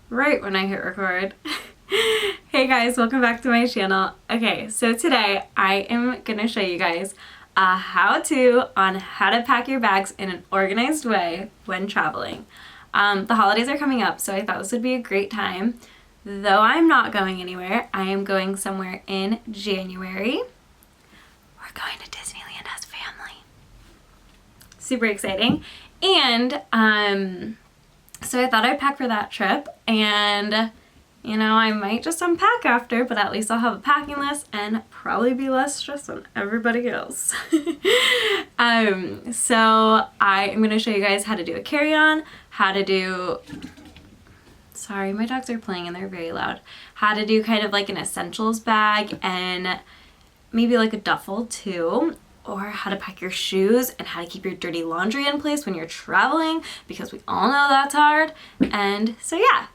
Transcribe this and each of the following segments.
right when I hit record. Hey guys, welcome back to my channel. Okay, so today I am gonna show you guys a how-to on how to pack your bags in an organized way when traveling. The holidays are coming up, so I thought this would be a great time. Though I'm not going anywhere, I am going somewhere in January. We're going to Disneyland as family. Super exciting. And so I thought I'd pack for that trip, and you know, I might just unpack after, but at least I'll have a packing list and probably be less stressed than everybody else. So I am going to show you guys how to do a carry-on, how to do, sorry, my dogs are playing and they're very loud, how to do kind of like an essentials bag and maybe like a duffel too, or how to pack your shoes and how to keep your dirty laundry in place when you're traveling, because we all know that's hard. And so yeah,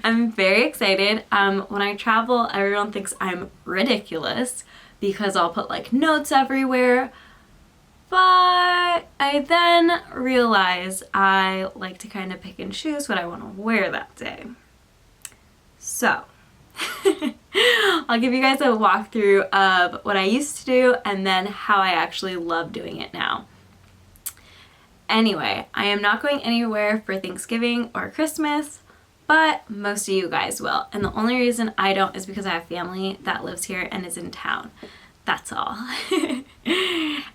I'm very excited. When I travel, everyone thinks I'm ridiculous because I'll put like notes everywhere, but I then realize I like to kind of pick and choose what I want to wear that day. So I'll give you guys a walkthrough of what I used to do and then how I actually love doing it now. Anyway, I am not going anywhere for Thanksgiving or Christmas, but most of you guys will. And the only reason I don't is because I have family that lives here and is in town. That's all.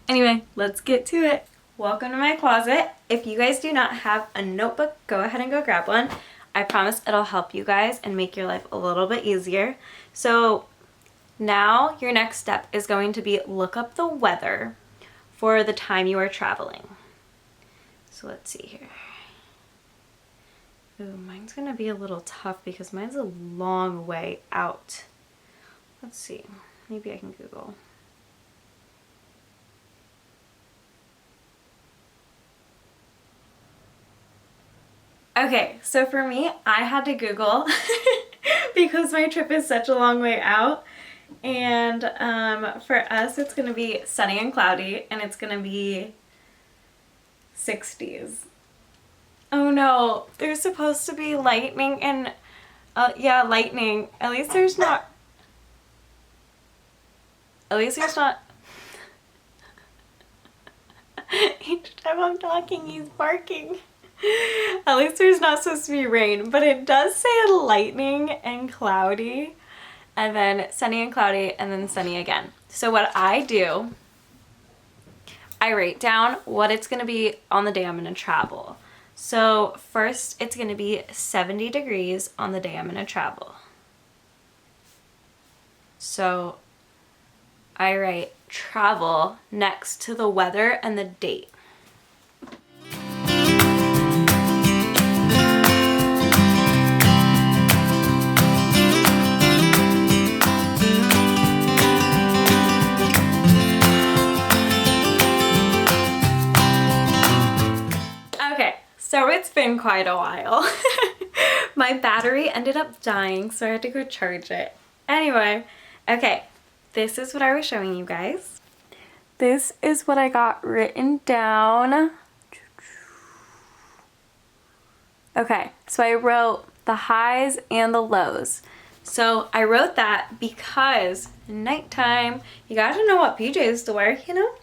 Anyway, let's get to it. Welcome to my closet. If you guys do not have a notebook, go ahead and go grab one. I promise it'll help you guys and make your life a little bit easier. So now your next step is going to be look up the weather for the time you are traveling. So let's see here. Ooh, mine's gonna be a little tough because mine's a long way out. Let's see, maybe I can Google. Okay, so for me, I had to Google because my trip is such a long way out. And for us, it's gonna be sunny and cloudy, and it's gonna be 60s. Oh no, there's supposed to be lightning and, yeah, lightning. At least there's not. Each time I'm talking, he's barking. At least there's not supposed to be rain, but it does say lightning and cloudy, and then sunny and cloudy, and then sunny again. So what I do, I write down what it's going to be on the day I'm going to travel. So first, it's going to be 70 degrees on the day I'm going to travel. So I write travel next to the weather and the date. So it's been quite a while. My battery ended up dying, so I had to go charge it. Anyway, okay, this is what I was showing you guys. This is what I got written down. Okay, so I wrote the highs and the lows. So I wrote that because nighttime, you gotta know what PJs to wear, you know?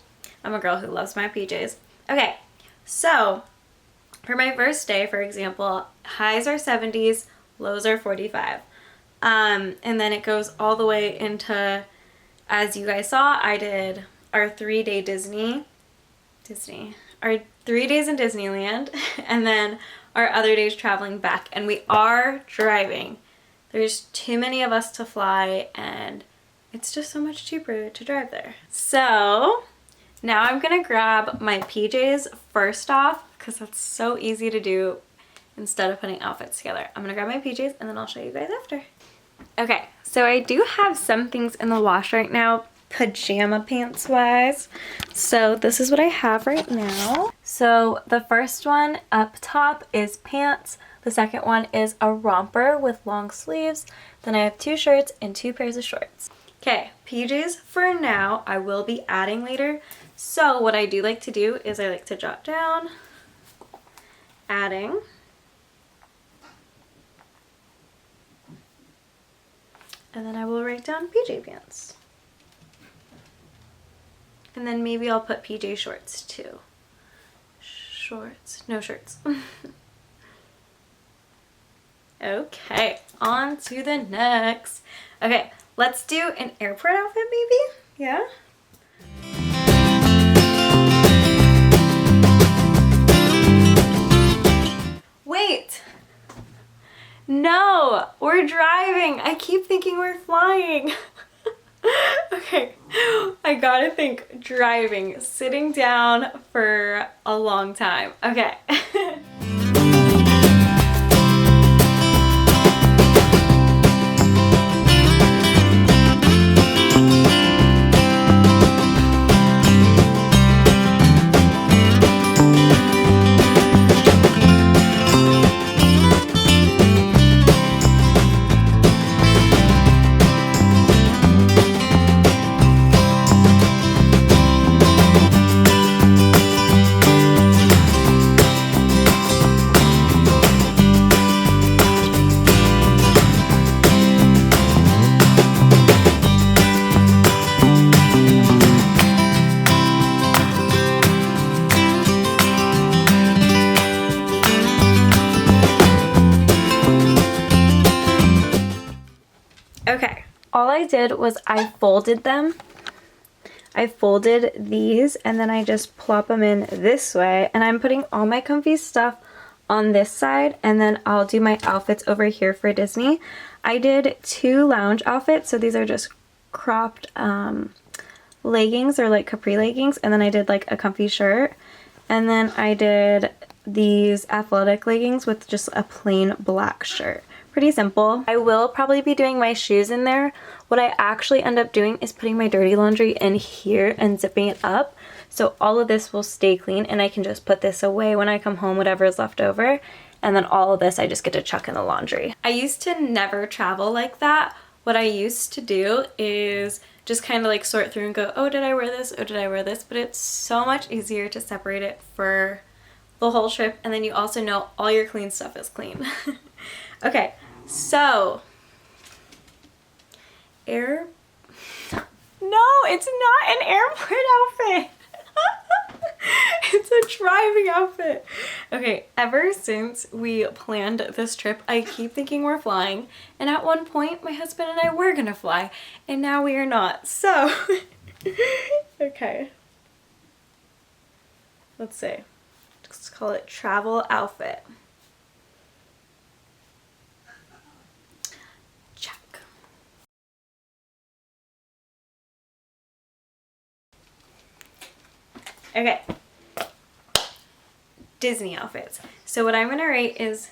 I'm a girl who loves my PJs. Okay, so for my first day, for example, highs are 70s, lows are 45. And then it goes all the way into, as you guys saw, I did our 3-day our 3 days in Disneyland, and then our other days traveling back. And we are driving. There's too many of us to fly, and it's just so much cheaper to drive there. So now I'm gonna grab my PJs first off, because that's so easy to do instead of putting outfits together. I'm gonna grab my PJs and then I'll show you guys after. Okay, so I do have some things in the wash right now, pajama pants wise. So this is what I have right now. So the first one up top is pants. The second one is a romper with long sleeves. Then I have 2 shirts and 2 pairs of shorts. Okay, PJs for now, I will be adding later. So what I do like to do is I like to jot down, adding, And then I will write down PJ pants. And then maybe I'll put PJ shorts too. Shorts, no shirts. Okay, on to the next. Okay, let's do an airport outfit maybe? Yeah? Wait! No! We're driving! I keep thinking we're flying. Okay, I gotta think driving, sitting down for a long time. Okay. Okay, all I did was I folded them. I folded these and then I just plop them in this way, and I'm putting all my comfy stuff on this side, and then I'll do my outfits over here for Disney. I did 2 lounge outfits, so these are just cropped leggings or like capri leggings, and then I did like a comfy shirt, and then I did these athletic leggings with just a plain black shirt. Pretty simple. I will probably be doing my shoes in there. What I actually end up doing is putting my dirty laundry in here and zipping it up, so all of this will stay clean, and I can just put this away when I come home, whatever is left over, and then all of this I just get to chuck in the laundry. I used to never travel like that. What I used to do is just kind of like sort through and go, oh, did I wear this? Oh, did I wear this? But it's so much easier to separate it for the whole trip, and then you also know all your clean stuff is clean. Okay, so no, it's not an airport outfit. It's a driving outfit. Okay, ever since we planned this trip, I keep thinking we're flying, and at one point my husband and I were gonna fly, and now we are not. So okay, let's see, let's call it travel outfit. Check. Okay, Disney outfits. So what I'm gonna rate is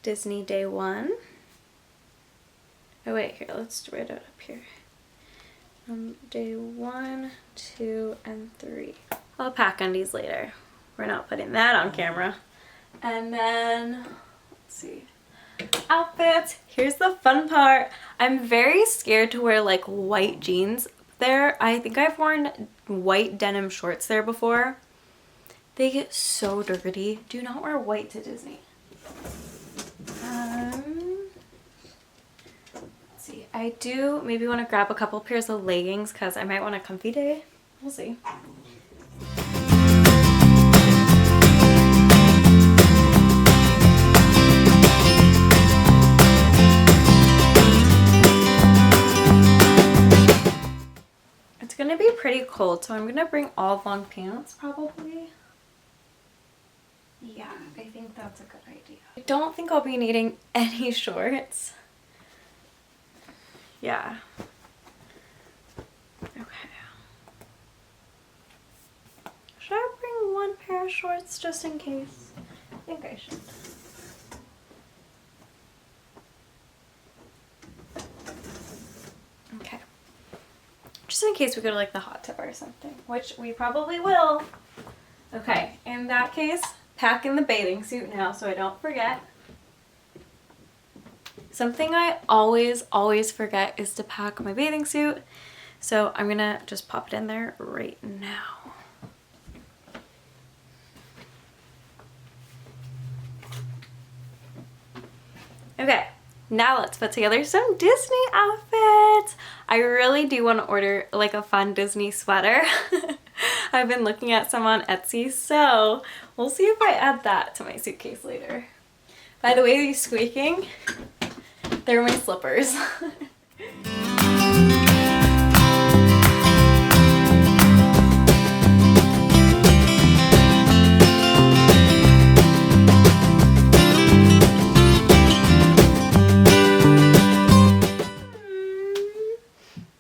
Disney day 1. Oh wait, here, let's write it up here. Day 1, 2, and 3. I'll pack undies later. We're not putting that on camera. And then, let's see, outfits. Here's the fun part. I'm very scared to wear like white jeans there. I think I've worn white denim shorts there before. They get so dirty. Do not wear white to Disney. Let's see. I do maybe want to grab a couple pairs of leggings because I might want a comfy day. We'll see. It's gonna be pretty cold, so I'm gonna bring all long pants probably. Yeah, I think that's a good idea. I don't think I'll be needing any shorts. Yeah. Okay. Should I bring one pair of shorts just in case? I think I should. Okay. Just in case we go to like the hot tub or something, which we probably will. Okay, in that case, pack in the bathing suit now so I don't forget. Something I always forget is to pack my bathing suit, so I'm gonna just pop it in there right now. Okay, Now let's put together some Disney outfits. I really do want to order like a fun Disney sweater. I've been looking at some on Etsy, so we'll see if I add that to my suitcase later. By the way, these squeaking, they're my slippers.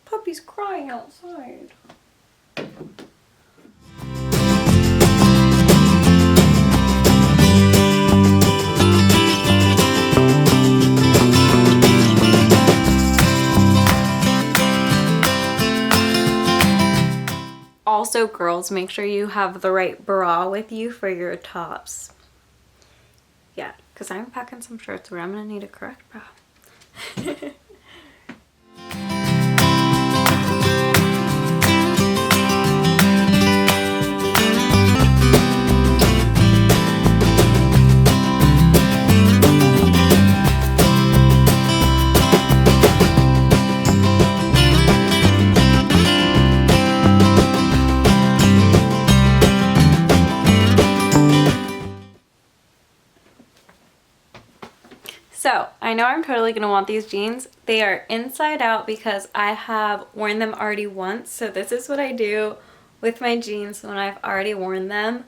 Puppy's crying outside. Also, girls, make sure you have the right bra with you for your tops. Yeah, because I'm packing some shirts where I'm going to need a correct bra. So, I know I'm totally going to want these jeans. They are inside out because I have worn them already once. So this is what I do with my jeans when I've already worn them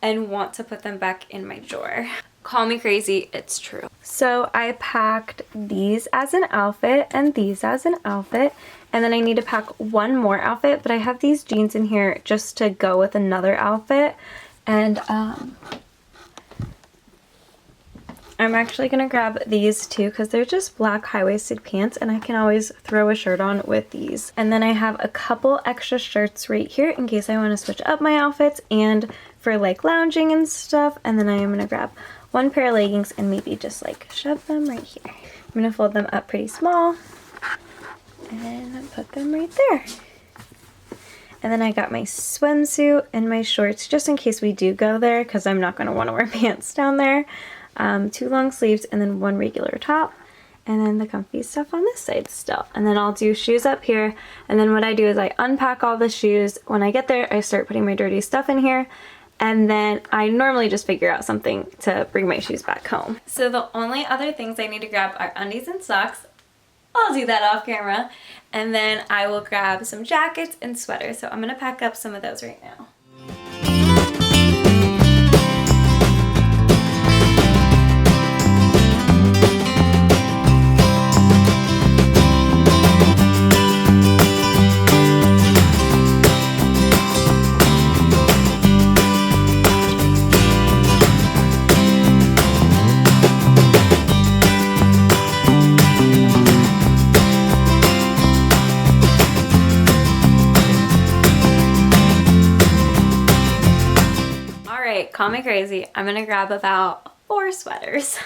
and want to put them back in my drawer. Call me crazy, it's true. So I packed these as an outfit and these as an outfit. And then I need to pack one more outfit, but I have these jeans in here just to go with another outfit. And I'm actually going to grab these two because they're just black high-waisted pants and I can always throw a shirt on with these. And then I have a couple extra shirts right here in case I want to switch up my outfits and for like lounging and stuff. And then I am going to grab one pair of leggings and maybe just like shove them right here. I'm going to fold them up pretty small and put them right there. And then I got my swimsuit and my shorts just in case we do go there because I'm not going to want to wear pants down there. 2 long sleeves and then 1 regular top, and then the comfy stuff on this side still. And then I'll do shoes up here, and then what I do is I unpack all the shoes. When I get there, I start putting my dirty stuff in here, and then I normally just figure out something to bring my shoes back home. So the only other things I need to grab are undies and socks. I'll do that off camera. And then I will grab some jackets and sweaters. So I'm gonna pack up some of those right now. Call me crazy, I'm gonna grab about 4 sweaters.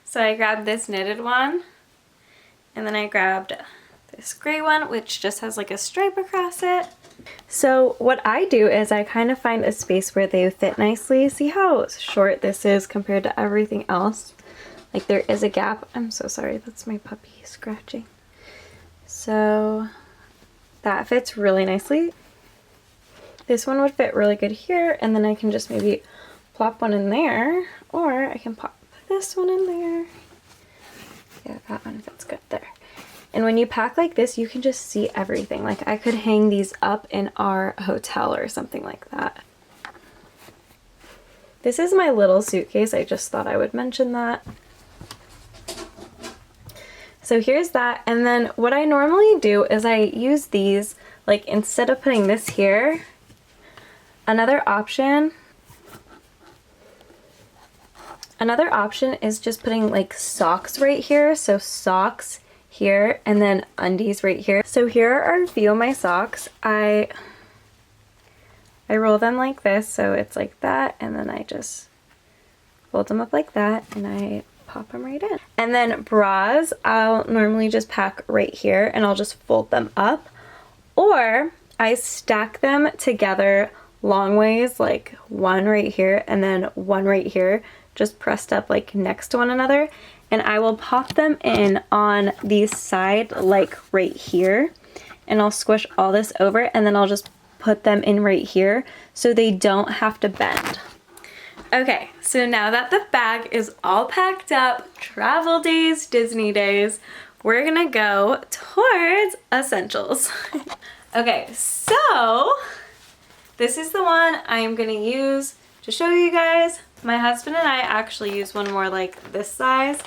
So I grabbed this knitted one, and then I grabbed this gray one, which just has like a stripe across it. So what I do is I kind of find a space where they fit nicely. See how short this is compared to everything else? Like there is a gap. I'm so sorry, that's my puppy scratching. So that fits really nicely. This one would fit really good here, and then I can just maybe plop one in there, or I can pop this one in there. Yeah, that one fits good there. And when you pack like this, you can just see everything. Like I could hang these up in our hotel or something like that. This is my little suitcase. I just thought I would mention that. So here's that, and then what I normally do is I use these, like instead of putting this here, Another option is just putting like socks right here. So socks here and then undies right here. So here are a few of my socks. I roll them like this, so it's like that, and then I just fold them up like that and I pop them right in. And then bras, I'll normally just pack right here and I'll just fold them up, or I stack them together long ways, like one right here and then one right here, just pressed up like next to one another, and I will pop them in on the side like right here, and I'll squish all this over, and then I'll just put them in right here so they don't have to bend. Okay, so now that the bag is all packed up, travel days, Disney days, we're gonna go towards essentials. Okay, so this is the one I'm gonna use to show you guys. My husband and I actually use one more like this size,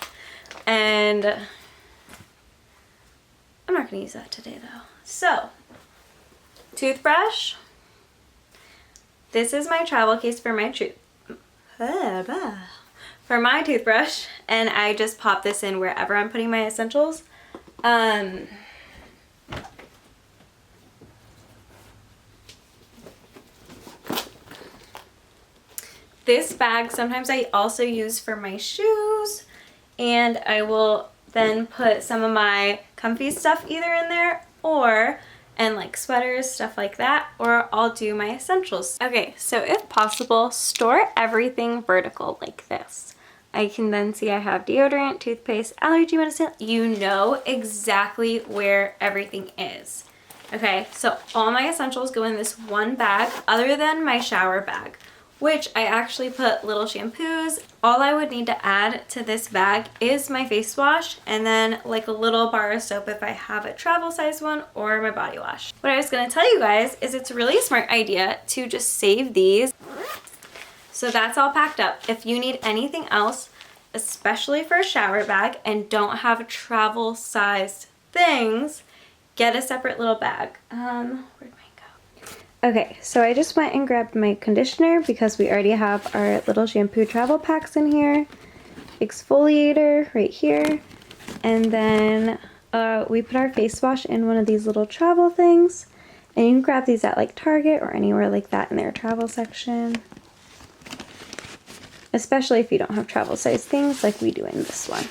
and I'm not gonna use that today though. So, toothbrush. This is my travel case for my toothbrush, and I just pop this in wherever I'm putting my essentials. This bag sometimes I also use for my shoes, and I will then put some of my comfy stuff either in there and like sweaters, stuff like that, or I'll do my essentials. Okay, so if possible, store everything vertical like this. I can then see I have deodorant, toothpaste, allergy medicine. You know exactly where everything is. Okay, so all my essentials go in this one bag other than my shower bag, which I actually put little shampoos. All I would need to add to this bag is my face wash, and then like a little bar of soap if I have a travel size one, or my body wash. What I was gonna tell you guys is it's really a smart idea to just save these. So that's all packed up. If you need anything else, especially for a shower bag and don't have travel sized things, get a separate little bag. Where'd mine go? Okay, so I just went and grabbed my conditioner because we already have our little shampoo travel packs in here. Exfoliator right here. And then we put our face wash in one of these little travel things. And you can grab these at like Target or anywhere like that in their travel section. Especially if you don't have travel size things like we do in this one.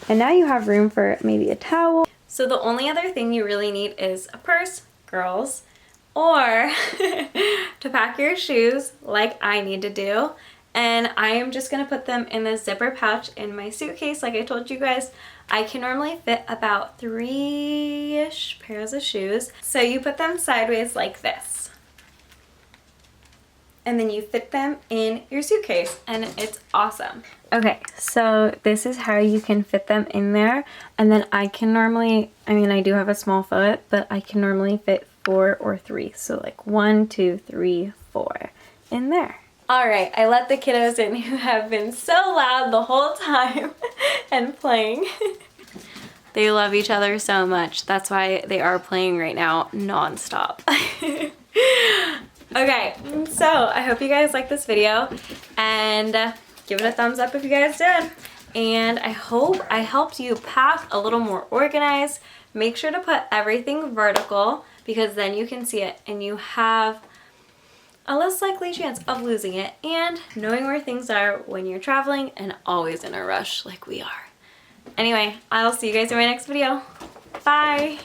And now you have room for maybe a towel. So the only other thing you really need is a purse, girls, or to pack your shoes like I need to do. And I am just gonna put them in the zipper pouch in my suitcase. Like I told you guys, I can normally fit about 3-ish pairs of shoes. So you put them sideways like this. And then you fit them in your suitcase, and it's awesome. Okay, so this is how you can fit them in there. And then I can normally, I mean, I do have a small foot, but I can normally fit 4 or 3. So like 1, 2, 3, 4 in there. All right, I let the kiddos in who have been so loud the whole time and playing. They love each other so much. That's why they are playing right now nonstop. Okay, so I hope you guys liked this video, and give it a thumbs up if you guys did. And I hope I helped you pack a little more organized. Make sure to put everything vertical because then you can see it and you have a less likely chance of losing it and knowing where things are when you're traveling and always in a rush like we are. Anyway, I'll see you guys in my next video. Bye!